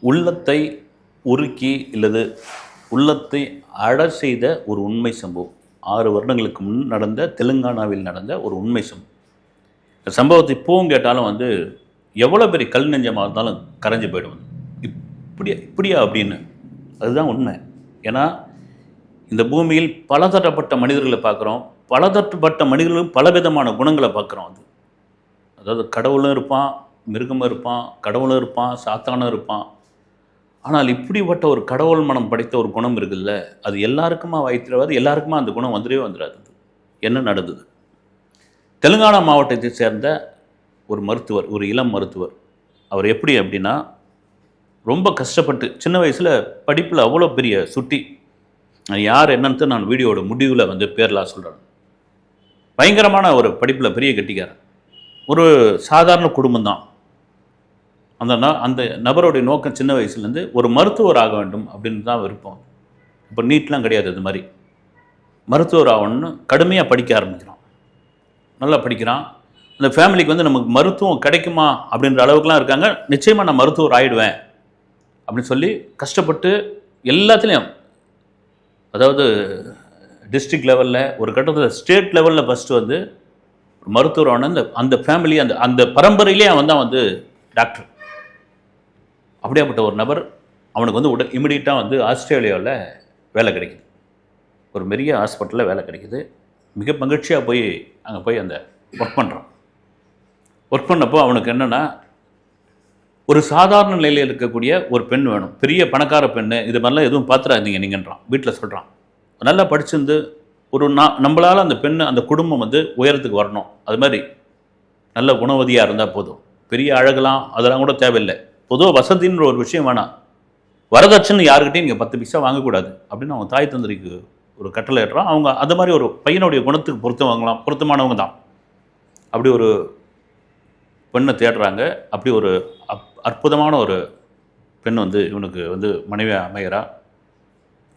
உள்ளத்தை உருக்கி இல்லது உள்ளத்தை அழ செய்த ஒரு உண்மை சம்பவம். 6 வருடங்களுக்கு முன் நடந்த தெலுங்கானாவில் நடந்த ஒரு உண்மை சம்பவம். இந்த சம்பவத்தை இப்போவும் கேட்டாலும் எவ்வளோ பெரிய கல் நெஞ்சமாக இருந்தாலும் கரைஞ்சு போயிடும். இப்படியா அப்படின்னு. அதுதான் உண்மை. ஏன்னா இந்த பூமியில் பலதரப்பட்ட மனிதர்களை பார்க்குறோம். பலதரப்பட்ட மனிதர்களும் பலவிதமான குணங்களை பார்க்குறோம். அதாவது கடவுளும் இருப்பான், மிருகமும் இருப்பான், கடவுளும் இருப்பான், சாத்தானும் இருப்பான். ஆனால் இப்படிப்பட்ட ஒரு கடவுள் மனம் படைத்த ஒரு குணம் இருக்குல்ல, அது எல்லாருக்குமா வாய்த்திருவாது, எல்லாருக்குமா அந்த குணம் வந்துடாது. என்ன நடந்தது? தெலுங்கானா மாவட்டத்தை சேர்ந்த ஒரு மருத்துவர், ஒரு இளம் மருத்துவர். அவர் எப்படி அப்படின்னா, ரொம்ப கஷ்டப்பட்டு சின்ன வயசில் படிப்பில் அவ்வளோ பெரிய சுட்டி. யார் என்னன்னு நான் வீடியோட முடிவில் பேர்லாம் சொல்கிறேன். பயங்கரமான ஒரு படிப்பில் பெரிய கெட்டிக்காரன். ஒரு சாதாரண குடும்பம் தான். அந்த நபருடைய நோக்கம் சின்ன வயசுலேருந்து ஒரு மருத்துவர் ஆக வேண்டும் அப்படின்னு தான் விருப்பம். இப்போ நீட்லாம் கிடையாது. அது மாதிரி மருத்துவர் ஆகணும்னு கடுமையாக படிக்க ஆரம்பிக்கிறான். நல்லா படிக்கிறான். அந்த ஃபேமிலிக்கு நமக்கு மருத்துவம் கிடைக்குமா அப்படின்ற அளவுக்குலாம் இருக்காங்க. நிச்சயமாக நான் மருத்துவர் ஆகிடுவேன் அப்படின்னு சொல்லி கஷ்டப்பட்டு எல்லாத்துலேயும், அதாவது டிஸ்ட்ரிக்ட் லெவலில், ஒரு கட்டத்தில் ஸ்டேட் லெவலில் ஃபஸ்ட்டு மருத்துவர் ஆன அந்த ஃபேமிலி, அந்த பரம்பரையிலே அவன் தான் டாக்டர். அப்படியாப்பட்ட ஒரு நபர் அவனுக்கு இமிடியட்டாக ஆஸ்திரேலியாவில் வேலை கிடைக்குது. ஒரு பெரிய ஹாஸ்பிட்டலில் வேலை கிடைக்குது. மிக மகிழ்ச்சியாக அங்கே போய் அந்த ஒர்க் பண்ணுறான். ஒர்க் பண்ணப்போ அவனுக்கு என்னென்னா, ஒரு சாதாரண நிலையில் இருக்கக்கூடிய ஒரு பெண் வேணும், பெரிய பணக்கார பெண்ணு, இது மாதிரிலாம் எதுவும் பார்த்துறாதீங்க நீங்கன்றான். வீட்டில் சொல்கிறான். நல்லா படிச்சிருந்து ஒரு நம்மளால் அந்த பெண்ணு, அந்த குடும்பம் உயரத்துக்கு வரணும். அது மாதிரி நல்ல குணவதியாக இருந்தால் போதும். பெரிய அழகெல்லாம் அதெல்லாம் கூட தேவையில்லை. பொதுவாக வசதின்ற ஒரு விஷயம் வேணாம். வரதட்சணை யாருக்கிட்டையும் நீங்கள் 10 பைசா வாங்கக்கூடாது அப்படின்னு அவங்க தாய் தந்திரிக்கு ஒரு கட்டளை ஏற்றுறான். அவங்க அது மாதிரி ஒரு பையனுடைய குணத்துக்கு பொருத்தமானவங்க தான். அப்படி ஒரு பெண்ணை தேடுறாங்க. அப்படி ஒரு அற்புதமான ஒரு பெண் இவனுக்கு மனைவியாக அமைகிறா.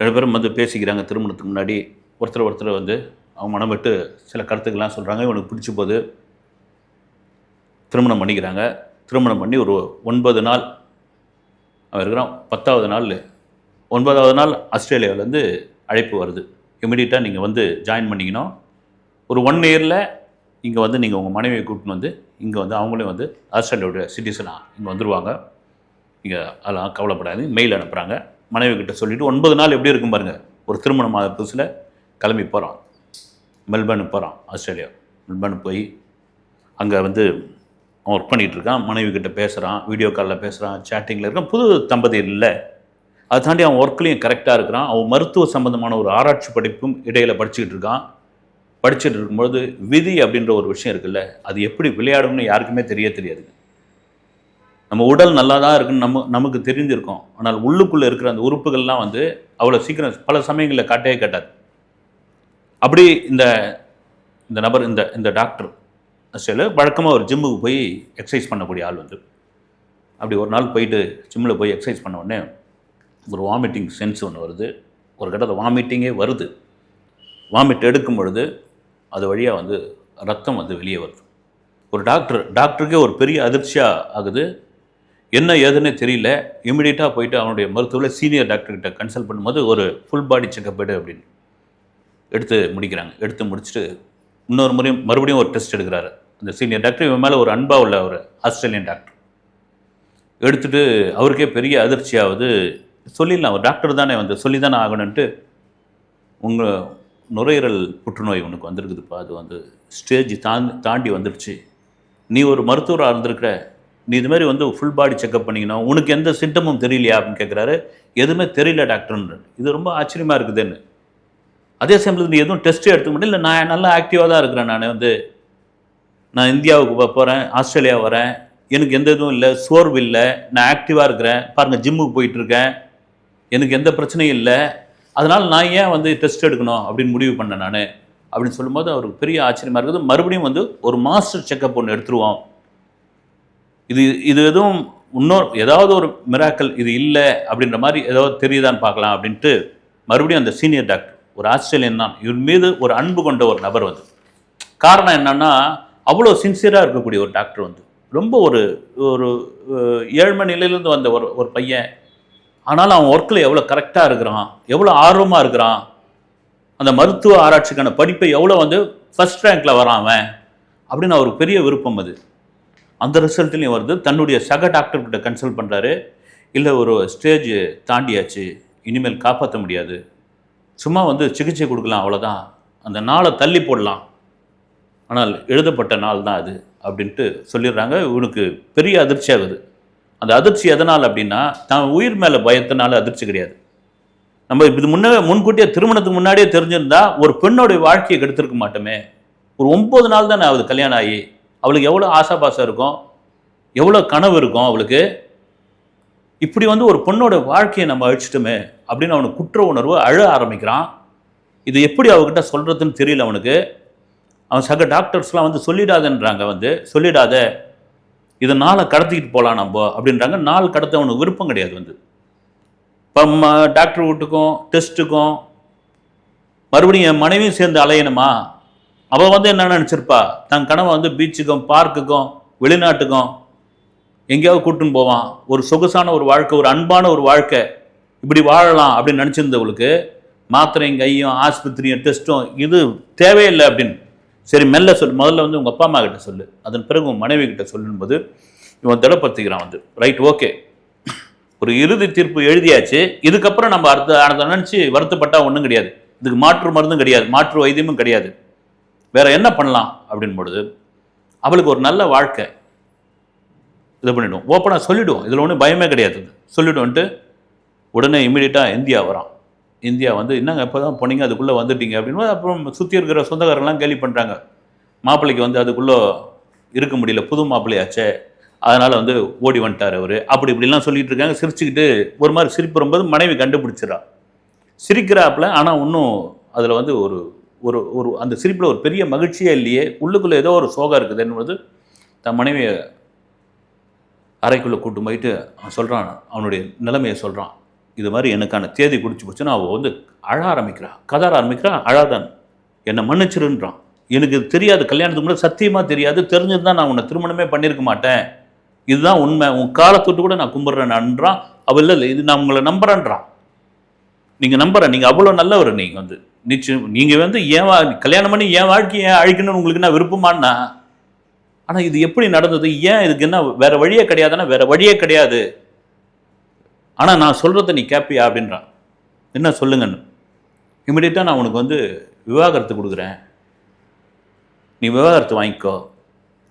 2 பேரும் பேசிக்கிறாங்க. திருமணத்துக்கு முன்னாடி ஒருத்தர் அவங்க மனம் விட்டு சில கருத்துக்கள்லாம் சொல்கிறாங்க. இவனுக்கு பிடிச்சி போது திருமணம் பண்ணிக்கிறாங்க. திருமணம் பண்ணி ஒரு 9 நாள் அவன் இருக்கிறான். 10வது நாள் 9வது நாள் ஆஸ்திரேலியாவிலேருந்து அழைப்பு வருது. இமிடியட்டாக நீங்கள் ஜாயின் பண்ணிக்கணும். ஒரு 1 இயரில் இங்கே நீங்கள் உங்கள் மனைவியை கூப்பிட்டு இங்கே அவங்களே ஆஸ்திரேலியாவுடைய சிட்டிசனாக இங்கே வந்துடுவாங்க. இங்கே அதெல்லாம் கவலைப்படாது. மெயில் அனுப்புகிறாங்க. மனைவி கிட்ட சொல்லிவிட்டு 9 நாள் எப்படி இருக்கும் பாருங்கள். ஒரு திருமணம் ஆகிற புதுசில் கிளம்பி போகிறான். மெல்பர்னுக்கு போகிறான். ஆஸ்திரேலியா மெல்பர்னுக்கு போய் அங்கே அவன் ஒர்க் பண்ணிகிட்ருக்கான். மனைவி கிட்ட பேசுகிறான். வீடியோ காலில் பேசுகிறான். சேட்டிங்கில் இருக்கான். புது தம்பதி இல்லை. அதை தாண்டி அவன் ஒர்க்லேயும் கரெக்டாக இருக்கிறான். அவன் மருத்துவ சம்பந்தமான ஒரு ஆராய்ச்சி படிப்பும் இடையில் படிச்சுக்கிட்டு இருக்கான். படிச்சுட்டு இருக்கும்பொழுது விதி அப்படின்ற ஒரு விஷயம் இருக்குல்ல, அது எப்படி விளையாடும்னு யாருக்குமே தெரியாது. நம்ம உடல் நல்லா தான் இருக்குன்னு நமக்கு தெரிஞ்சிருக்கோம். ஆனால் உள்ளுக்குள்ளே இருக்கிற அந்த உறுப்புகள்லாம் அவ்வளோ சீக்கிரம் பல சமயங்களில் காட்டவே காட்டாது. அப்படி இந்த நபர், இந்த டாக்டர் வழக்கமாக ஒரு ஜிம்முக்கு போய் எக்ஸசைஸ் பண்ணக்கூடிய ஆள் அப்படி ஒரு நாள் போயிட்டு ஜிம்மில் போய் எக்ஸசைஸ் பண்ண உடனே ஒரு வாமிட்டிங் சென்ஸ் ஒன்று வருது. ஒரு கட்டத்தில் வாமிட்டிங்கே வருது. வாமிட் எடுக்கும் பொழுது அது வழியாக ரத்தம் வெளியே வருது. ஒரு டாக்டருக்கே ஒரு பெரிய அதிர்ச்சியாக ஆகுது. என்ன ஏதுன்னே தெரியல. இமீடியட்டாக போயிட்டு அவனுடைய மருத்துவத்தில் சீனியர் டாக்டர்கிட்ட கன்சல்ட் பண்ணும்போது ஒரு ஃபுல் பாடி செக்கப் அப்படின்னு எடுத்து முடிக்கிறாங்க. எடுத்து முடிச்சுட்டு இன்னொரு முறையும் மறுபடியும் ஒரு டெஸ்ட் எடுக்கிறாரு அந்த சீனியர் டாக்டர். இவன் மேலே ஒரு அன்பாக உள்ள ஒரு ஆஸ்திரேலியன் டாக்டர் எடுத்துகிட்டு அவருக்கே பெரிய அதிர்ச்சியாவது. சொல்லிடலாம், ஒரு டாக்டர் தானே சொல்லி தானே ஆகணுன்ட்டு, உங்கள் நுரையீரல் புற்றுநோய் உனக்கு வந்திருக்குதுப்பா, அது ஸ்டேஜ் தாண்டி வந்துடுச்சு. நீ ஒரு மருத்துவராக இருந்திருக்கிற, நீ இதுமாதிரி ஃபுல் பாடி செக்கப் பண்ணிக்கணும், உனக்கு எந்த சிம்டமும் தெரியலையா அப்படின்னு கேட்குறாரு. எதுவுமே தெரியல டாக்டர்ன்ற. இது ரொம்ப ஆச்சரியமாக இருக்குதுன்னு. அதே சமயத்தில் நீ எதுவும் டெஸ்ட்டே எடுத்துக்க முடியல. இல்லை, நான் நல்லா ஆக்டிவாக தான் இருக்கிறேன். நான் இந்தியாவுக்கு போகிறேன், ஆஸ்திரேலியா வரேன், எனக்கு எந்த இதுவும் இல்லை, சோர்வு இல்லை, நான் ஆக்டிவாக இருக்கிறேன், பாருங்கள் ஜிம்முக்கு போயிட்டுருக்கேன், எனக்கு எந்த பிரச்சனையும் இல்லை, அதனால் நான் ஏன் டெஸ்ட் எடுக்கணும் அப்படின்னு முடிவு பண்ணேன் நான் அப்படின்னு சொல்லும்போது அவருக்கு பெரிய ஆச்சரியமாக இருக்குது. மறுபடியும் ஒரு மாஸ்டர் செக்கப் ஒன்று எடுத்துருவோம். இது எதுவும் ஏதாவது ஒரு மிராக்கல் இது இல்லை அப்படின்ற மாதிரி ஏதாவது தெரியுதான்னு பார்க்கலாம் அப்படின்ட்டு மறுபடியும் அந்த சீனியர் டாக்டர், ஒரு ஆஸ்திரேலியன் தான், இவர் மீது ஒரு அன்பு கொண்ட ஒரு நபர் காரணம் என்னன்னா, அவ்வளோ சின்சியராக இருக்கக்கூடிய ஒரு டாக்டர் ரொம்ப ஒரு ஏழ்மை நிலையிலேருந்து வந்த ஒரு பையன் ஆனாலும் அவன் ஒர்க்கில் எவ்வளோ கரெக்டாக இருக்கிறான், எவ்வளோ ஆர்வமாக இருக்கிறான், அந்த மருத்துவ ஆராய்ச்சிக்கான படிப்பை எவ்வளோ வந்து ஃபர்ஸ்ட் ரேங்க்கில் வரான் அவன் அப்படின்னு அவருக்கு பெரிய விருப்பம். அது அந்த ரிசல்ட்லேயும் வருது. தன்னுடைய சக டாக்டர்கிட்ட கன்சல்ட் பண்ணுறாரு. இல்லை, ஒரு ஸ்டேஜ் தாண்டியாச்சு, இனிமேல் காப்பாற்ற முடியாது, சும்மா வந்து சிகிச்சை கொடுக்கலாம், அவ்வளோதான், அந்த நாளை தள்ளி போடலாம், ஆனால் எழுதப்பட்ட நாள் தான் அது அப்படின்ட்டு சொல்லிடுறாங்க. இவனுக்கு பெரிய அதிர்ச்சி ஆகுது. அந்த அதிர்ச்சி எதனால் அப்படின்னா, தான் உயிர் மேலே பயத்தினால அதிர்ச்சி கிடையாது. நம்ம இது முன்கூட்டியே திருமணத்துக்கு முன்னாடியே தெரிஞ்சிருந்தா ஒரு பெண்ணோடைய வாழ்க்கையை கெடுத்திருக்க மாட்டோமே. ஒரு 9 நாள் தானே ஆகுது கல்யாணம் ஆகி. அவளுக்கு எவ்வளோ ஆசாபாசம் இருக்கும், எவ்வளோ கனவு இருக்கும் அவளுக்கு. இப்படி வந்து ஒரு பொண்ணோட வாழ்க்கையை நம்ம அழிச்சிட்டோமே அப்படின்னு அவனுக்கு குற்ற உணர்வு, அழ ஆரம்பிக்கிறான். இது எப்படி அவகிட்ட சொல்கிறதுன்னு தெரியல அவனுக்கு. அவன் சக டாக்டர்ஸ்லாம் வந்து சொல்லிடாதன்றாங்க, வந்து சொல்லிடாத, இதை நாளை கடத்திக்கிட்டு போகலாம் நம்ம அப்படின்றாங்க. நாள் கடத்த அவனுக்கு விருப்பம் கிடையாது. வந்து இப்போ டாக்டர் வீட்டுக்கும் டெஸ்ட்டுக்கும் மறுபடியும் என் மனைவியும் சேர்ந்து அலையணுமா? அவள் வந்து என்ன நினச்சிருப்பா, தன் கனவை வந்து பீச்சுக்கும் பார்க்குக்கும் வெளிநாட்டுக்கும் எங்கேயாவது கூட்டின்னு போவான், ஒரு சொகுசான ஒரு வாழ்க்கை, ஒரு அன்பான ஒரு வாழ்க்கை, இப்படி வாழலாம் அப்படின்னு நினச்சிருந்தவளுக்கு மாத்திரையும் கையும் ஆஸ்பத்திரியும் டெஸ்ட்டும் இது தேவையில்லை அப்படின்னு. சரி, மெல்ல சொல்லு, முதல்ல வந்து உங்கள் அப்பா அம்மா கிட்ட சொல்லு, அதன் பிறகு உங்கள் மனைவி கிட்ட சொல்லும்போது இவன் திடப்படுத்திக்கிறான். வந்து ரைட், ஓகே, ஒரு இறுதி தீர்ப்பு எழுதியாச்சு, இதுக்கப்புறம் நம்ம அடுத்த நினச்சி வருத்தப்பட்டால் ஒன்றும் கிடையாது, இதுக்கு மாற்று மருந்தும் கிடையாது, மாற்று வைத்தியமும் கிடையாது, வேற என்ன பண்ணலாம் அப்படின் பொழுது அவளுக்கு ஒரு நல்ல வாழ்க்கை இது பண்ணிவிடுவோம், ஓப்பனாக சொல்லிவிடுவோம், இதில் ஒன்றும் பயமே கிடையாது, சொல்லிவிடுவோன்ட்டு உடனே இமீடியட்டாக இந்தியா வரான். இந்தியா வந்து என்னங்க இப்போ தான் போனீங்க, அதுக்குள்ளே வந்துட்டீங்க அப்படின்னு. அப்புறம் சுற்றி இருக்கிற சொந்தக்காரெல்லாம் கேள்வி பண்ணுறாங்க, மாப்பிள்ளைக்கு வந்து அதுக்குள்ளே இருக்க முடியல, புது மாப்பிள்ளையாச்சே, அதனால் வந்து ஓடி வந்துட்டார் அவர், அப்படி இப்படிலாம் சொல்லிட்டு இருக்காங்க. சிரிச்சுக்கிட்டு ஒரு மாதிரி சிரிப்பு வரும்போது மனைவி கண்டுபிடிச்சிடா, சிரிக்கிறாப்புல. ஆனால் இன்னும் அதில் வந்து ஒரு ஒரு ஒரு அந்த சிரிப்பில் ஒரு பெரிய மகிழ்ச்சியே இல்லையே, உள்ளுக்குள்ளே ஏதோ ஒரு சோகம் இருக்குது என்பது தன் மனைவியை அறைக்குள்ளே கூட்டு போயிட்டு அவன் சொல்கிறான், அவனுடைய நிலைமையை சொல்கிறான். இது மாதிரி எனக்கான தேதி குடிச்சு போச்சுன்னா அவள் வந்து அழ ஆரம்பிக்கிறான், கதற ஆரம்பிக்கிறான். அழாதான், என்னை மன்னிச்சிருன்றான். எனக்கு இது தெரியாது, கல்யாணத்துக்கு முன்னாடி சத்தியமாக தெரியாது, தெரிஞ்சிருந்தா நான் உன்னை திருமணமே பண்ணியிருக்க மாட்டேன், இதுதான் உண்மை, உன் காலத்தொட்டு கூட நான் கும்பிட்றேன் நான்றான். அவள் இல்லை, இது நான் உங்களை நம்புறேன்றான். நீங்கள் நம்புறேன், நீங்கள் அவ்வளோ நல்லவர், நீங்கள் வந்து நிச்சயம், நீங்கள் வந்து கல்யாணம் பண்ணி என் வாழ்க்கையை ஏன் அழிக்கணும்னு உங்களுக்கு என்ன விருப்பமானா? ஆனால் இது எப்படி நடந்தது, ஏன் இதுக்கு என்ன வேற வழியே கிடையாதுன்னா வேற வழியே கிடையாது, ஆனால் நான் சொல்கிறத நீ கேட்பியா அப்படின்றான். என்ன சொல்லுங்கன்னு. இமிடியட்டாக நான் உனக்கு வந்து விவாகரத்து கொடுக்குறேன், நீ விவாகரத்து வாங்கிக்கோ,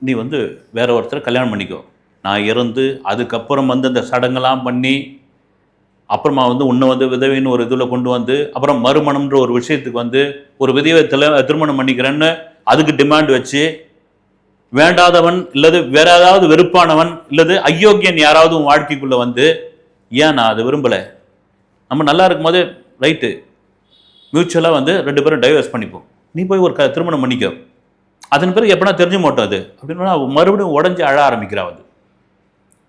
நீ வந்து வேற ஒருத்தரை கல்யாணம் பண்ணிக்கோ, நான் இறந்து அதுக்கப்புறம் வந்து அந்த சடங்கெல்லாம் பண்ணி அப்புறமா வந்து உன்னை வந்து விதவின்னு ஒரு இதில் கொண்டு வந்து அப்புறம் மறுமணம்ன்ற ஒரு விஷயத்துக்கு வந்து ஒரு விதவை திருமணம் பண்ணிக்கிறேன்னு அதுக்கு டிமாண்ட் வச்சு வேண்டாதவன் இல்லது வேற ஏதாவது வெறுப்பானவன் இல்லது அயோக்கியன் யாராவது உன் வாழ்க்கைக்குள்ளே வந்து, ஏன் நான் அதை விரும்பலை, நம்ம நல்லா இருக்கும்போது ரைட்டு மியூச்சுவலாக வந்து 2 பேரும் டைவர்ஸ் பண்ணிப்போம், நீ போய் ஒரு திருமணம் பண்ணிக்கோ, அதன் பிறகு எப்படின்னா தெரிஞ்சு மாட்டோம் அது அப்படின்னா மறுபடியும் உடஞ்சி அழ ஆரம்பிக்கிறா. வந்து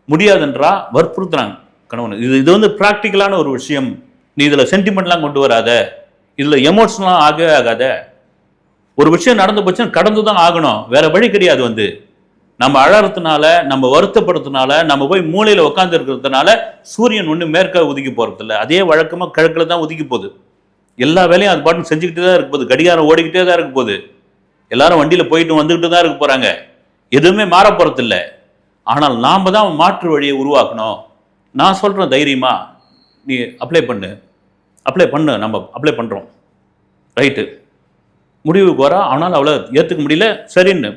முடியாதுன்றா, வற்புறுத்துறாங்க கணவன். இது வந்து ப்ராக்டிக்கலான ஒரு விஷயம், நீ இதில் சென்டிமெண்ட்லாம் கொண்டு வராத, இதில் எமோஷனலாம் ஆகவே ஆகாத, ஒரு விஷயம் நடந்து போச்சுன்னா கடந்து தான் ஆகணும், வேற வழி கிடையாது. வந்து நம்ம அழறதுனால, நம்ம வருத்தப்படுறதுனால, நம்ம போய் மூலையில் உட்காந்து இருக்கிறதுனால சூரியன் ஒன்று மேற்க ஒதுக்கி போகிறதில்ல, அதே வழக்கமாக கிழக்கில் தான் ஒதுக்கி போகுது. எல்லா வேலையும் அது பாட்டு செஞ்சுக்கிட்டு தான் இருக்க போகுது, கடிகாரம் ஓடிக்கிட்டே தான் இருக்க போகுது, எல்லாரும் வண்டியில் போயிட்டு வந்துக்கிட்டு தான் இருக்க போகிறாங்க, எதுவுமே மாற போகிறதில்ல. ஆனால் நாம் தான் மாற்று வழியை உருவாக்கணும். நான் சொல்கிறேன் தைரியமா, நீ அப்ளை பண்ணு, நம்ம அப்ளை பண்ணுறோம், ரைட்டு முடிவுக்கு வரா. ஆனால் அவளை ஏற்றுக்க முடியல. சரின்னு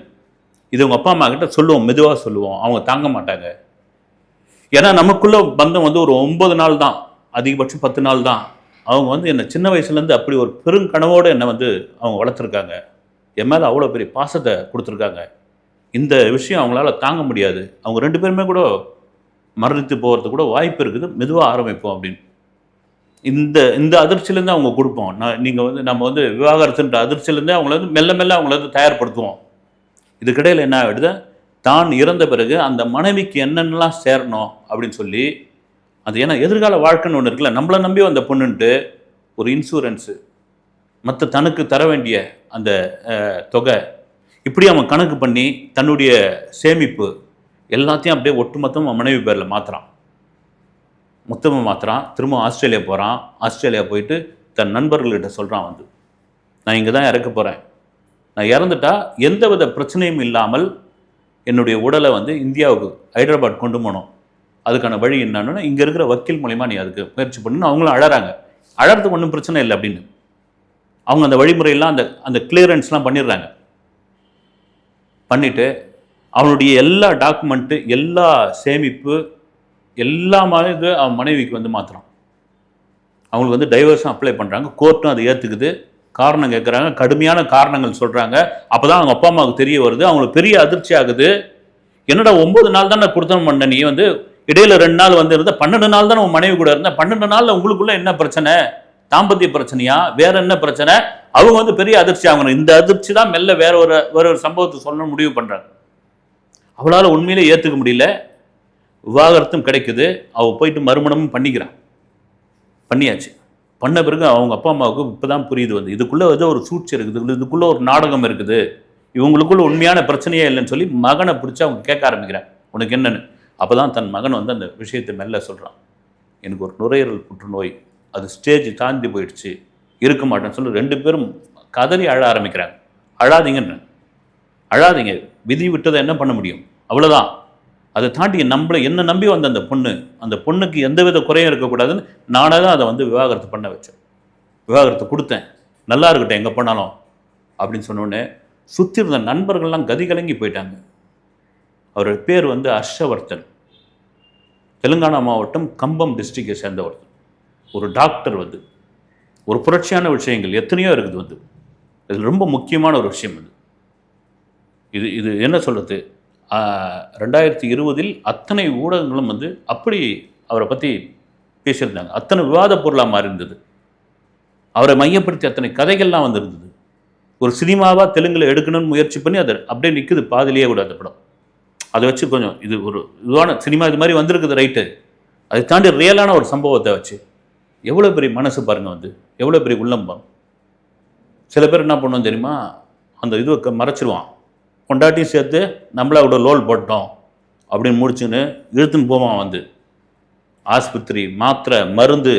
இது உங்கள் அப்பா அம்மா கிட்ட சொல்லுவோம், மெதுவாக சொல்லுவோம், அவங்க தாங்க மாட்டாங்க. ஏன்னா நமக்குள்ள பந்தம் வந்து ஒரு 9 நாள் தான், அதிகபட்சம் 10 நாள் தான். அவங்க வந்து என்னை சின்ன வயசுலேருந்து அப்படி ஒரு பெருங்கனவோடு என்னை வந்து அவங்க வளர்த்துருக்காங்க, என் மேலே அவ்வளோ பெரிய பாசத்தை கொடுத்துருக்காங்க. இந்த விஷயம் அவங்களால தாங்க முடியாது, அவங்க 2 பேருமே கூட மரணித்து போகிறதுக்கு கூட வாய்ப்பு இருக்குது, மெதுவாக ஆரம்பிப்போம் அப்படின்னு. இந்த அதிர்ச்சியிலேருந்து அவங்க கொடுப்போம். நீங்கள் வந்து நம்ம வந்து விவாகரத்துன்ற அதிர்ச்சியிலேருந்தே அவங்கள வந்து மெல்ல மெல்ல அவங்கள வந்து தயார்படுத்துவோம். இதுக்கிடையில் என்ன ஆகிடுது, தான் இறந்த பிறகு அந்த மனைவிக்கு என்னென்னலாம் சேரணும் அப்படின்னு சொல்லி, அது ஏன்னா எதிர்கால வாழ்க்கைன்னு ஒன்று இருக்குல்ல, நம்மளை நம்பி வந்த பொண்ணுன்ட்டு ஒரு இன்சூரன்ஸு, மற்ற தனக்கு தர வேண்டிய அந்த தொகை, இப்படி அவன் கணக்கு பண்ணி தன்னுடைய சேமிப்பு எல்லாத்தையும் அப்படியே ஒட்டுமொத்தமாக மனைவி பேரில் மாற்றுறான். மொத்தமாக மாற்றுறான். திரும்ப ஆஸ்திரேலியா போகிறான். ஆஸ்திரேலியா போயிட்டு தன் நண்பர்கள்கிட்ட சொல்கிறான் வந்து, நான் இங்கே தான் இறக்க போகிறேன். நான் இறந்துட்டா எந்தவித பிரச்சனையும் இல்லாமல் என்னுடைய உடலை வந்து இந்தியாவுக்கு ஹைதராபாத் கொண்டு போகணும். அதுக்கான வழி என்னன்னு இங்கே இருக்கிற வக்கீல் மூலிமா நீ அதுக்கு முயற்சி பண்ணுன்னு அவங்களும் அழறாங்க. அழறதுக்கு ஒன்றும் பிரச்சனை இல்லை அப்படின்னு அவங்க அந்த வழிமுறையெல்லாம் அந்த அந்த கிளியரன்ஸ்லாம் பண்ணிடுறாங்க. பண்ணிவிட்டு அவனுடைய எல்லா டாக்குமெண்ட்டு, எல்லா சேமிப்பு, எல்லாமே இது அவன் மனைவிக்கு வந்து மாற்றுறான். அவங்களுக்கு வந்து டைவர்ஸும் அப்ளை பண்ணுறாங்க. கோர்ட்டும் அதை ஏற்றுக்குது. காரணம் கேட்குறாங்க. கடுமையான காரணங்கள் சொல்கிறாங்க. அப்போ தான் அவங்க அப்பா அம்மாவுக்கு தெரிய வருது. அவங்களுக்கு பெரிய அதிர்ச்சி ஆகுது. என்னடா 9 நாள் தான் நான் கொடுத்தனம் பண்ண, நீ வந்து இடையில 2 நாள் வந்து இருந்த, 12 நாள் தான் உன் மனைவி கூட இருந்த, 12 நாளில் உங்களுக்குள்ள என்ன பிரச்சனை? தாம்பத்திய பிரச்சனையா, வேற என்ன பிரச்சனை? அவங்க வந்து பெரிய அதிர்ச்சி ஆகணும். இந்த அதிர்ச்சி தான் மெல்ல வேற ஒரு சம்பவத்தை சொல்ல முடிவு பண்ணுறாங்க. அவளால் உண்மையிலே ஏற்றுக்க முடியல. விவாகரத்தும் கிடைக்குது. அவள் போயிட்டு மறுமணமும் பண்ணிக்கிறான். பண்ணியாச்சு. பண்ண பிறகு அவங்க அப்பா அம்மாவுக்கு இப்போ தான் புரியுது வந்து இதுக்குள்ளே ஏதோ ஒரு சூழ்ச்சி இருக்குது, இதுக்குள்ளே ஒரு நாடகம் இருக்குது, இவங்களுக்குள்ள உண்மையான பிரச்சனையே இல்லைன்னு சொல்லி மகனை பிடிச்சி அவங்க கேட்க ஆரம்பிக்கிறாங்க, உனக்கு என்னன்னு. அப்போ தான் தன் மகன் வந்து அந்த விஷயத்தை மெல்ல சொல்கிறான். எனக்கு ஒரு நுரையீரல் புற்றுநோய், அது ஸ்டேஜ் தாண்டி போயிடுச்சு, இருக்க மாட்டேன்னு சொல்லி 2 பேரும் கதறி அழ ஆரம்பிக்கிறாங்க. அழாதீங்கன்னு, அழாதீங்க, விதி விட்டதை என்ன பண்ண முடியும், அவ்வளோதான். அதை தாண்டி என்ன நம்பி வந்த அந்த பொண்ணுக்கு எந்தவித குறையும் இருக்கக்கூடாதுன்னு நானே தான் அதை வந்து விவாகரத்து பண்ண வச்சேன். விவாகரத்து கொடுத்தேன், நல்லா இருக்கட்டும் எங்கே போனாலும் அப்படின்னு சொன்னோடனே சுற்றி இருந்த நண்பர்கள்லாம் கதி கலங்கி போயிட்டாங்க. அவரோட பேர் வந்து ஹர்ஷவர்தன். தெலுங்கானா மாவட்டம் கம்பம் டிஸ்ட்ரிக்டை சேர்ந்தவர். ஒரு டாக்டர் வந்து ஒரு புரட்சியான விஷயங்கள் எத்தனையோ இருக்குது வந்து. இது ரொம்ப முக்கியமான ஒரு விஷயம் அது. இது என்ன சொல்கிறது, 2020 அத்தனை ஊடகங்களும் வந்து அப்படி அவரை பற்றி பேசியிருந்தாங்க. அத்தனை விவாத பொருளாக மாறி இருந்தது. அவரை மையப்படுத்தி அத்தனை கதைகள்லாம் வந்து இருந்தது. ஒரு சினிமாவாக தெலுங்கில் எடுக்கணும்னு முயற்சி பண்ணி அதை அப்படியே நிற்குது பாதிலேயே கூட அந்த படம். அதை வச்சு கொஞ்சம் இது ஒரு இதுவான சினிமா இது மாதிரி வந்திருக்குது ரைட்டு. அதை தாண்டி ரியலான ஒரு சம்பவத்தை வச்சு எவ்வளோ பெரிய மனசு பாருங்கள் வந்து, எவ்வளோ பெரிய உள்ளம்பம். சில பேர் என்ன பண்ணுவோம் தெரியுமா, அந்த இதுவை மறைச்சிருவான், கொண்டாட்டியும் சேர்த்து நம்மள அவட லோல் போட்டோம் அப்படின்னு முடிச்சுன்னு இழுத்துன்னு போவான் வந்து. ஆஸ்பத்திரி, மாத்திரை, மருந்து,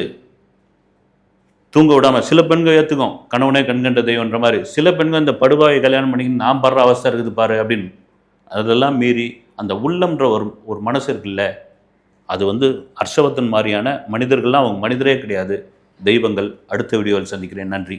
தூங்க விடாமல். சில பெண்கள் ஏற்றுக்கும், கணவனே கண்கண்ட தெய்வன்ற மாதிரி. சில பெண்கள் இந்த படுபாயை கல்யாணம் பண்ணிக்கின்னு நான் படுற அவஸ்தை இருக்குது பாரு அப்படின்னு. அதெல்லாம் மீறி அந்த உள்ளம்ன்ற ஒரு மனசு இருக்குல்ல, அது வந்து ஹர்ஷவர்தன் மாதிரியான மனிதர்கள்லாம் அவங்க மனிதரே கிடையாது, தெய்வங்கள். அடுத்த வீடியோவில் சந்திக்கிறேன். நன்றி.